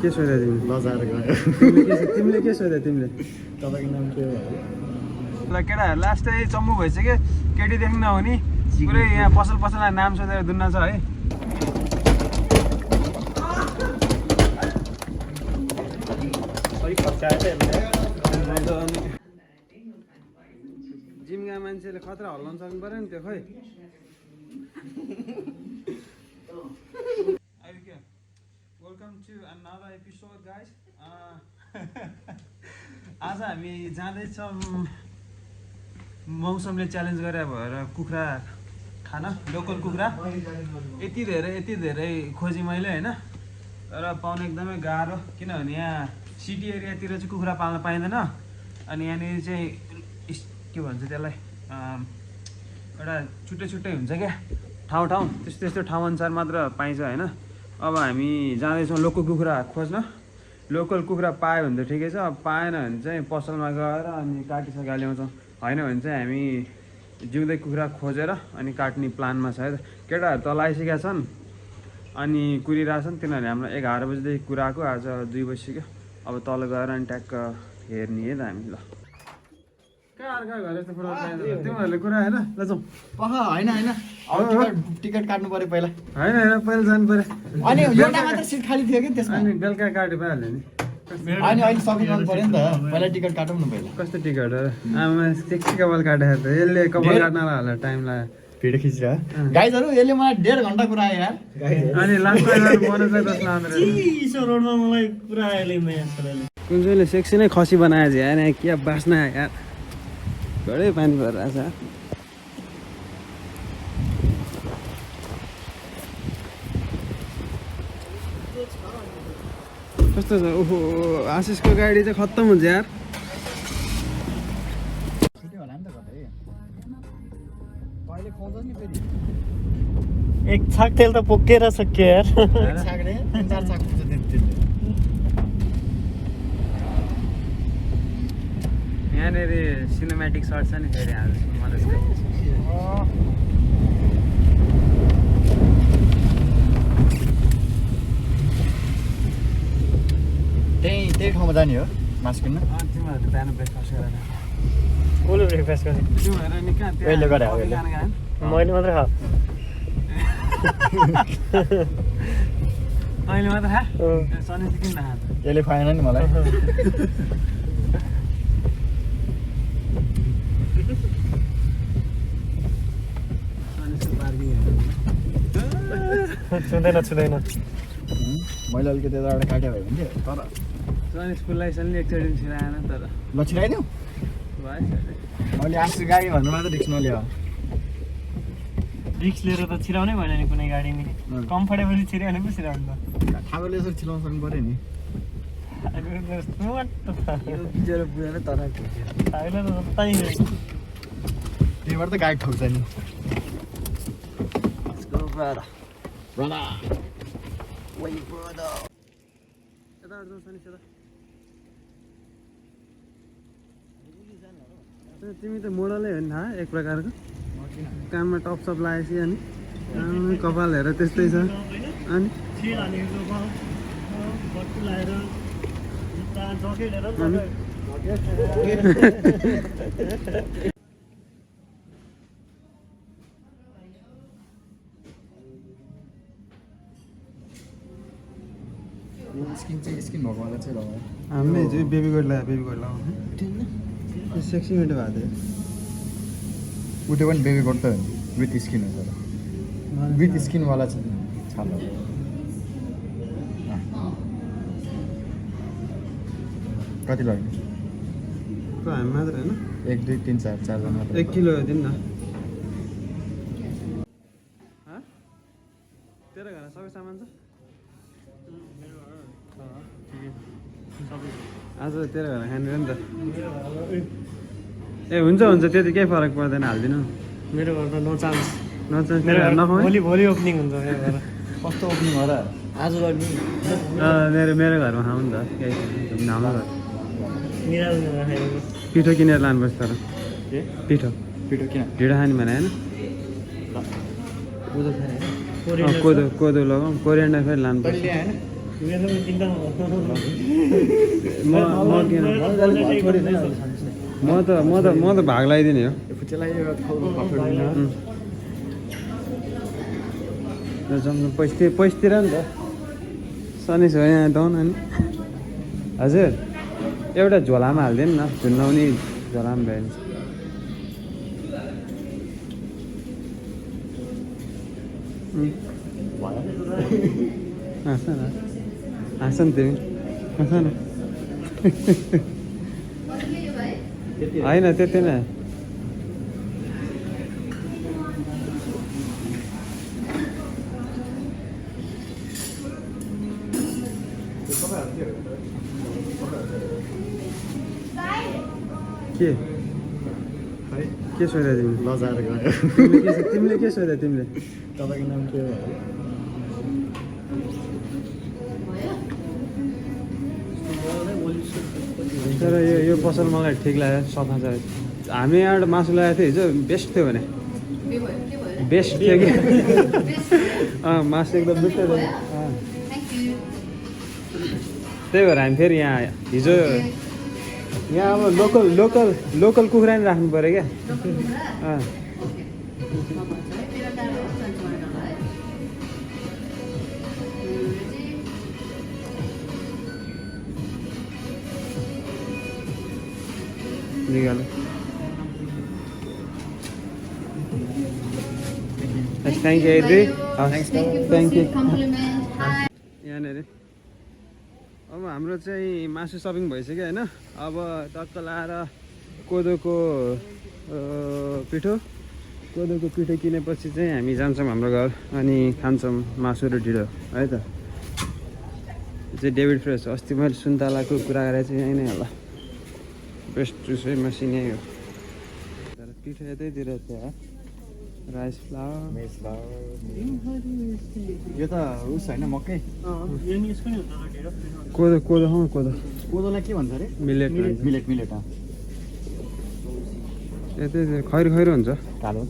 के सोध्या तिमीले? लजाएर गयो। तिमीले के सोध्या तिमीले? तपाईँको नाम के हो? ल केटाहरू लास्टै चम्मु भइसक्यो केटी देख्नु नहुने पुरै यहाँ पसललाई नाम सोधेर दुन्न छ है। जिमका मान्छेले खतरा हल्लाउनु सक्नु पऱ्यो नि त्यो खै। Welcome to another episode guys. आज हामी जाँदैछौँ मौसमले च्यालेन्ज गरे भएर कुखुरा खान, लोकल कुखुरा। यति धेरै खोजेँ मैले होइन, तर पाउनु एकदमै गाह्रो किनभने यहाँ सिटी एरियातिर चाहिँ कुखुरा पाल्न पाइँदैन। अनि यहाँनिर चाहिँ के भन्छ त्यसलाई एउटा छुट्टै हुन्छ क्या ठाउँ त्यस्तो ठाउँ अनुसार मात्र पाइन्छ होइन। अब हामी जाँदैछौँ लोकल कुखुरा खोज्न। लोकल कुखुरा पायो भने त ठिकै छ, अब पाएन भने चाहिँ पसलमा गएर अनि काटिसकेर ल्याउँछौँ। होइन भने चाहिँ हामी जिउँदै कुखुरा खोजेर अनि काट्ने प्लानमा छ है। केटाहरू तल आइसकेका छन् अनि कुरिरहेछन्, तिनीहरूले हाम्रो 11 बजीदेखि कुराको, आज 2 बजिसक्यो। अब तल गएर अनि ट्याक्क हेर्ने है त हामी। ल तिमीहरूले कुरा होइन ल जाउँ। होइन टिकट काट्नु पर्यो पहिला। होइन पहिला जानु पर्यो। अनि एउटा मात्र सिट खाली थियो कि त्यसमा? अनि बेलुका काट्यो पाइहाल्यो नि। अनि अहिले सपिङ गर्नु पर्यो नि त, पहिला टिकट काटौँ न पहिला। कस्तो टिकट हो? आमा सेक्सी कपाल काटेको त यसले, कपाल काट्नलाई होला टाइम लाग्यो। भिडियो खिचेर गाइजहरू यसले मलाई 1.5 घन्टा कुरा आयो यार। अनि लास्टमा बोनस चाहिँ कस्तो लाँदो रहेछ? रोडमा मलाई पुरा आइले यहाँ कुन चाहिँले सेक्सी नै खसी बनाएछ यार। के बास्न यार, घरै पानी परिरहेछ। कस्तो छ? ओहो आशिषको गाडी चाहिँ खत्तम हुन्छ यार। एक छाक तेल त पोकेर सक्यो यार। यहाँनिर सिनेमेटिक सर्ट छ नि फेरि मलाई त्यही ठाउँमा जाने हो मासु किन्न। तिमीहरू बिहान ब्रेकफास्ट गरेर कसले ब्रेकफास्ट गर्ने? तिमीहरू नि कहाँ अहिले गरे हो? मैले मात्रै खा। अहिले मात्र खा? सनी चाहिँ किन नखा? यसले खुवाएन नि मलाई। छुँदैन मैले अलिकति एउटा काट्यो भयो भने तर सनी स्कुललाई सनी एकचोटि छिराएन तर ल छिराइदिउँ। मैले आफू गाडी भन्नु मात्र रिक्स नलियो। रिक्स लिएर त छिराउनै भएन नि कुनै गाडी नि। कम्फर्टेबली छिरायो भने पो छिराउनु त। ठाकुरले यसो छिराउनु सक्नु पऱ्यो नि। पुगेर तर त्यहीबाट त गाडी ठोक्छ नि। तिमी त मोडलै हो नि थाहा एक प्रकारको। काममा टपसप लगाएपछि अनि कपाल हेर त्यस्तै छ। अनि स्किन भगवान्लाई चाहिँ लगायो। हामीले चाहिँ बेबी गोड लगाउँछ। सेक्सी मिठो भएको थियो। उठ्यो पनि बेबी गोड त विथ स्किन हो तर विथ स्किनवाला चाहिँ छाल हो। कति लाग्यो? हामी मात्र होइन, 1 2 3 4 जना। 1 किलो दिनु न। तेरो घरमा सबै सामान छ? आज तेरो घर खाने हो नि त। ए हुन्छ त्यति केही फरक पर्दैन, हालिदिनु। मेरो घरमा नो चान्स। मेरो घर नखाउने। भोलि ओपनिङ हुन्छ मेरो घर। कस्तो ओपनिङ हो र? आज गर्ने। मेरो घरमा खाऊ नि त केही हाम्रो घर। पिठो किनेर लानुपर्छ तर। के पिठो किन? ढिँडो खाने भने होइन? कोदो लगाउँ कोरिएन्डर फेरि लानु पर्छ म त भाग लगाइदिने हो पैसतिर नि त सनी छ यहाँ दाउन नि हजुर एउटा झोलामा हालिदिनु न झुन्नाउने झोलामा भइन्छ हाँस नि तिमी हाँस न होइन त्यति नै के सोधा तिमी लजाएर गयो तिमीले के सोधा तिमीले तपाईँको नाम के हो तर यो पसल मलाई ठिक लाग्यो सफा छ हामी यहाँबाट मासु लगाएको थियो हिजो बेस्ट थियो भने बेस्ट थियो कि मासु एकदम मिठो थियो त्यही भएर हामी फेरि यहाँ हिजो यहाँ अब लोकल कुखुरा नि राख्नु पऱ्यो क्या निकाल थ्याङ्क यू थ्याङ्क यू यहाँनिर अब हाम्रो चाहिँ मासु सपिङ भइसक्यो होइन अब टक्क लाएर कोदोको पिठो किनेपछि चाहिँ हामी जान्छौँ हाम्रो घर अनि खान्छौँ मासु र ढिँडो है त यो चाहिँ डेभिड फ्रेस अस्ति मैले सुन्तलाको कुरा गरेर चाहिँ यहीँ नै होला बेस्ट जुसै मसिन यही हो तर पिठो यतैतिर थियो राइस फ्लावर यो त उस होइन मकै कोदोलाई के भन्छ अरे मिलेट मिलेट यतै खैरो हुन्छ कालो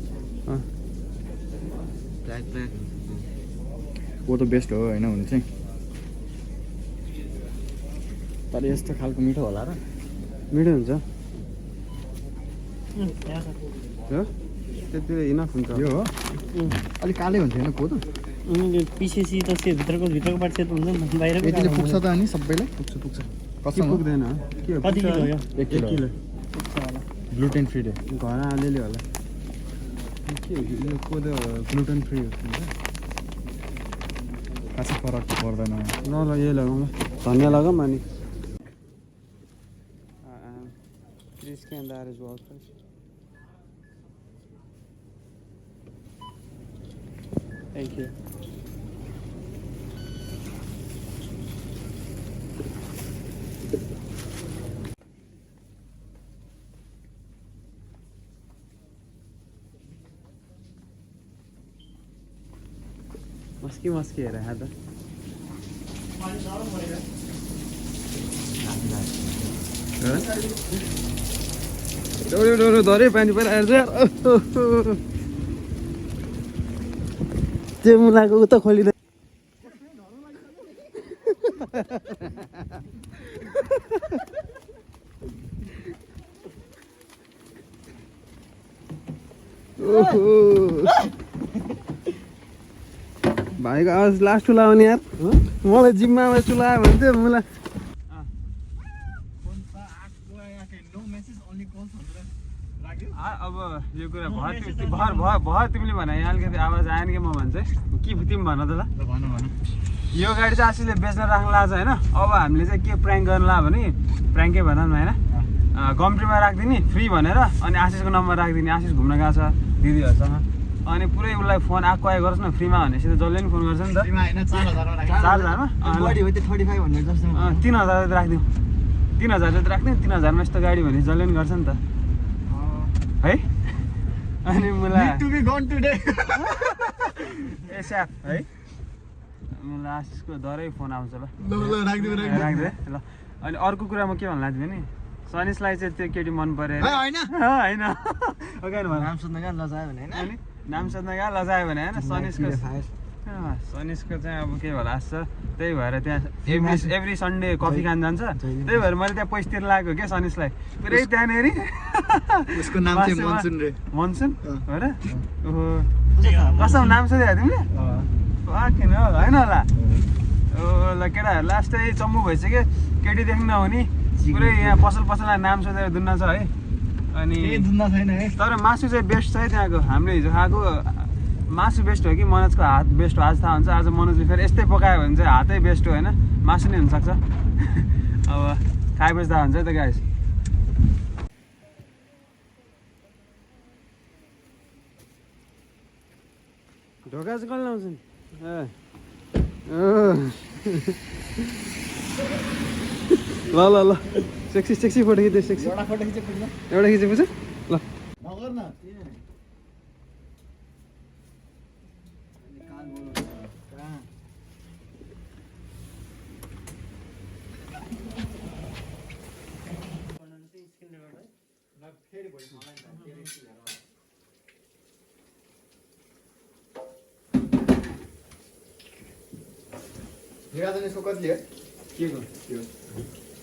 कोदो बेस्ट हो होइन हुनु चाहिँ तर यस्तो खालको मिठो होला र मिठो हुन्छ त्यति इनफ हुन्छ यो हो अलिक कालै हुन्छ होइन कोदो पिसेसी त त्यो भित्रको पार्ट सेट हुन्छ नि बाहिर यतिले पुग्छ त अनि सबैलाई पुग्छ कसम पुग्दैन के हो कति किलो हो 1 किलो पुग्छ होला ग्लुटेन फ्री डे घर अलिअलि होला के हो यो कोदो ग्लुटेन फ्री हुन्छ खासै फरक त पर्दैन ल यही लगाउँ ल धनियाँ लगाऊँ अनि Can that as well, please? Thank you. Maski है रहा था डोरो धरे पानी परिरहेको त्यो मुलाको उता खोलिँदै भाइको आवाज लास्ट चुलाउने यार मलाई जिम्मा चुलायो भने चाहिँ मुला अब यो कुरा भर तिमीले भने यहाँ अलिकति आवाज आएन कि म भन्छ के तिमी भन त ल यो गाडी चाहिँ आशिषले बेच्न राख्नु लाग्छ होइन अब हामीले चाहिँ के प्र्याङ्क गर्नु ला भने प्र्याङ्कै भनौँ न होइन गम्ट्रीमा राखिदिने फ्री भनेर अनि आशिषको नम्बर राखिदिने आशिष घुम्न गएको छ दिदीहरूसँग अनि पुरै उसलाई फोन आएको आए गरोस् न फ्रीमा भनेपछि त जसले पनि फोन गर्छ नि त 4000मा 3000 राखिदिउँ 3000 जति राख्दिउँ 3000मा यस्तो गाडी भने जसले पनि गर्छ नि त है अनि मलाई एस्याप है मलाई आशिषको डरै फोन आउँछ ल राख्दै ल अनि अर्को कुरा म के भन्नु लाग्थ्यो भने सनिसलाई चाहिँ त्यो केटी मन पऱ्यो होइन नाम सोध्न गएर लजायो भने होइन सनिसको सनिसको चाहिँ अब के होला जस्तो त्यही भएर त्यहाँ एभ्री सन्डे कफी खान जान्छ त्यही भएर मैले त्यहाँ पैसातिर लागेको क्या सनिसलाई पुरै त्यहाँनिर उसको नाम चाहिँ मनसुन रे मनसुन हो र ओहो कसम नाम सोधेको तिमीले किन होइन होला ल केटाहरू लास्टै चम्मु भइसक्यो केटी देख्न नहुने पुरै यहाँ पसललाई नाम सोधेर दुन्ना छ है अनि दुन्ना छैन है तर मासु चाहिँ बेस्ट छ है त्यहाँको हामीले हिजो खाएको मासु बेस्ट हो कि मनोजको हात बेस्ट हो आज थाहा हुन्छ आज मनोजले फेरि यस्तै पकायो भने चाहिँ हातै बेस्ट हो होइन मासु नै हुनसक्छ अब खाएपछि थाहा हुन्छ है त गाइस ढोका चाहिँ कसले लाउँछ नि ल ल ल सेक्सी फोटो खिच्दै सेक्सी एउटा फोटो खिचेको एउटा खिचेपछि ल नगर न यसको कति हो के को त्यो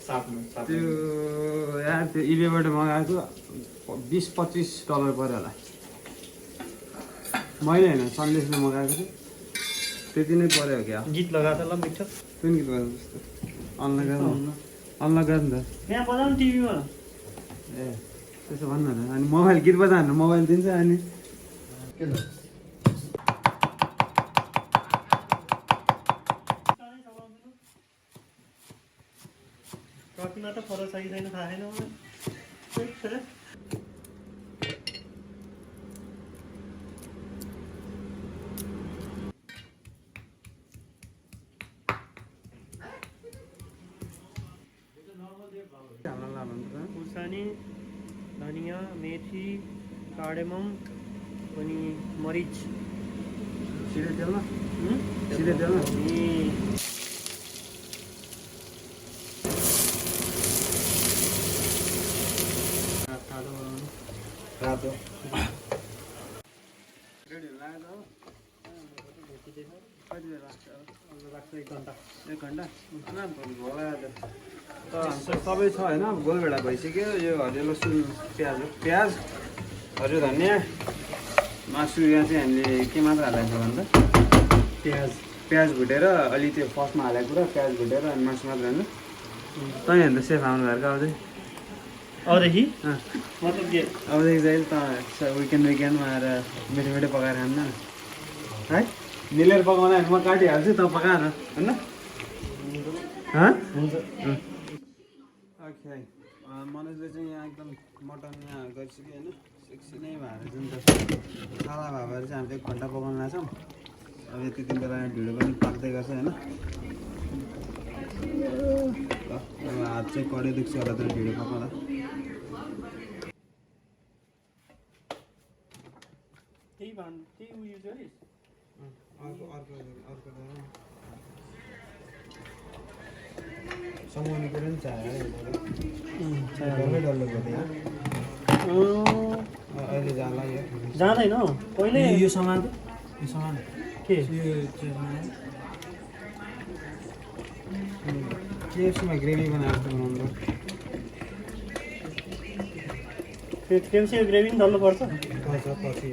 सापमा त्यो यार त्यो इबेबाट मगाएको $20-25 पऱ्यो होला मैले होइन सन्देशले मगाएको थिएँ त्यति नै पऱ्यो हो क्या गीत लगाएको ल मिठो कुन गीत भयो जस्तो अनलाइन गर्नु त यहाँ बजाउनु टिभीमा ए त्यसो भन्नु न अनि मोबाइल गीत बजाउनु मोबाइल दिन्छ अनि के छ ट्रकीमा त फरक छ कि छैन थाहा छैन मलाई खुर्सानी धनियाँ मेथी कार्डेमम अनि मरिच सिधै तेलमा सिधै तेलमा रातो एक घन्टा सबै छ होइन गोलभेडा भइसक्यो यो हरियो लसुन प्याज हरियो धनियाँ मासु यहाँ चाहिँ हामीले के मात्र हालेको छ भन्दा प्याज भुटेर अलि त्यो फर्स्टमा हालेको कुरा प्याज भुटेर अनि मासु मात्र होइन तपाईँ अन्त सेफ हाम्रो घरको आउँदै अबदेखि मतलब के अबदेखि चाहिँ त विकेन्डमा आएर मिठो पकाएर खान्न है मिलेर पकाउन म काटिहाल्छु त पकाएर होइन ओके मनोजले चाहिँ यहाँ एकदम मटन यहाँ गरिसक्यो होइन सेक्सी नै भएर जुन त साला भएर चाहिँ हामीले 1 घन्टा पकाउन लाग्छौँ अब यति दिन बेला ढिँडो पनि पाक्दै गर्छ होइन हात चाहिँ कडै दुख्छ होला तर ढिँडो पकाउँदा त्यही उयो गरिस् अर्को समाउने कुरो पनि चाहियो डल्लो भयो अहिले जाला जाँदैन पहिले यो सामान के केएफसीमा ग्रेभी बनाएको बनाउँदा केएफसीको ग्रेभी पनि डल्लो पर्छ पछि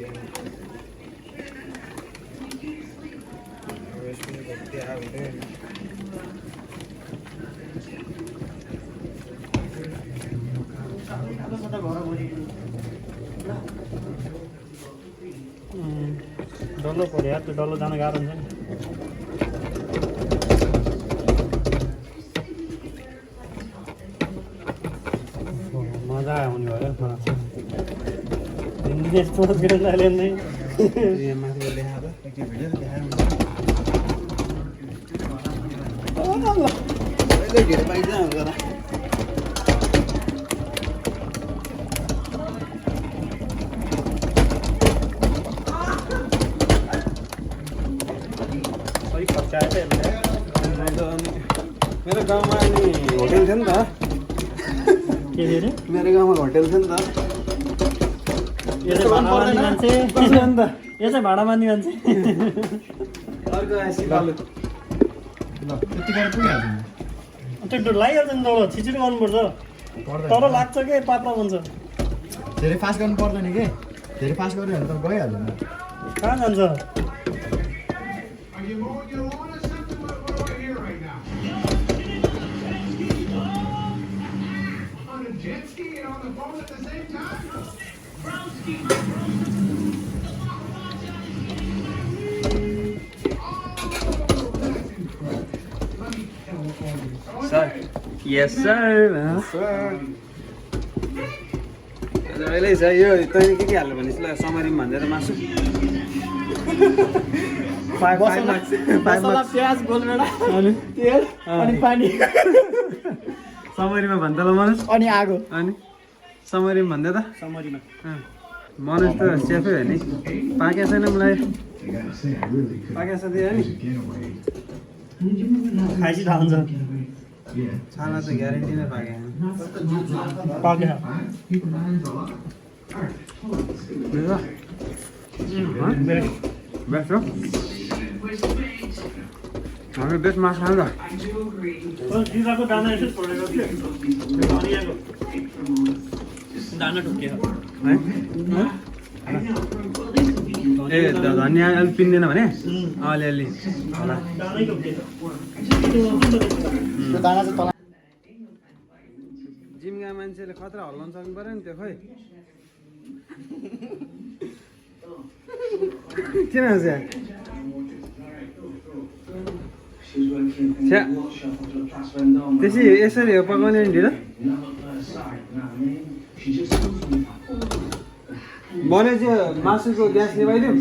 डल्लो पऱ्यो यार त्यो डल्लो जान गाह्रो हुन्छ नि मजा आउने भयो मलाई यस्तो गिर्दै नै माथिबाट देखाएर एकचोटि भिडियो देखाएर ढिँडो पाइन्छ हुन्छ मेरो गाउँमा अनि होटेल थियो नि त के अरे मेरो गाउँमा होटेल थियो नि त यो चाहिँ भाडा मान्ने मान्छे यो चाहिँ भाडा मान्ने मान्छे अर्को आएपछि पालु ल त्यति गरेर पुगिहाल्छ नि त्यो लागिहाल्छ नि त छिचिरो गर्नुपर्छ तर लाग्छ के पात्ला बन्छ धेरै फास्ट गर्नु पर्दैन के धेरै फास्ट गऱ्यो भने त गइहाल्यो नि कहाँ जान्छ सर यस सर अहिले छ यो तैँले के हाल्नु भनेस् ल समरी भन्दै त मासु मसला प्याज गोलभेडा अनि तेल अनि पानी समरीमा भन्दा ल मनोज अनि आगो अनि समरीमा भन्दै त समरीमा मनोज त सेफै हो नि पाकेको छैन मलाई पाकेको छ त्यो नि खाइसी थाहा हुन्छ छाला त ग्यारेन्टी नै पाकेको पाकेन बेस्ट हो हाम्रो बेस्ट मासु खानु त जिराको दाना यसो छोडेको थियो धनियाँको दाना ढुक्यो है ए धनियाँ अलिक पिन्दैन भने अलिअलि होला दानै ढुक्यो त्यो दाना चाहिँ तल जिमका मान्छेले खतरा हल्लाउनु सक्नु पऱ्यो नि त्यो खोइ किन हाँस्छ त्यसै यसरी हो पकाउने नि ढिलो भने चाहिँ मासुको ग्यास निभाइदिउँ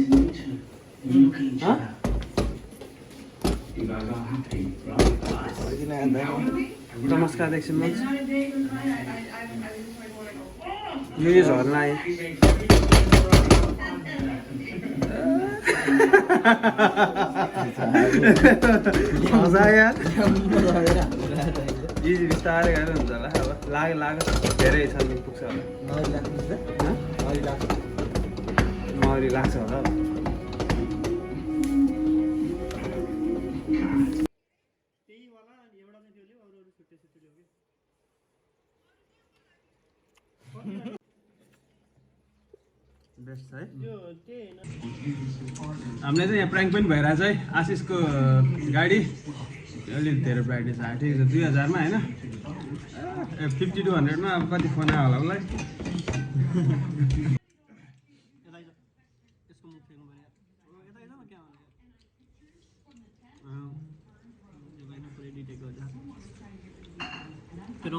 नमस्कार एकछिन यो झर्न आयो इजी बिस्तारै गरेर हुन्छ होला अब लाग्यो धेरै छ नि पुग्छ होला मौरी लाग्छ होला बेस्ट है हामीले चाहिँ यहाँ प्राङ्क पनि भइरहेछ है आशिषको गाडी अलिक धेरै प्राइस आयो ठिक छ 2000मा होइन 50 to 100मा अब कति फोन आयो होला उसलाई फिर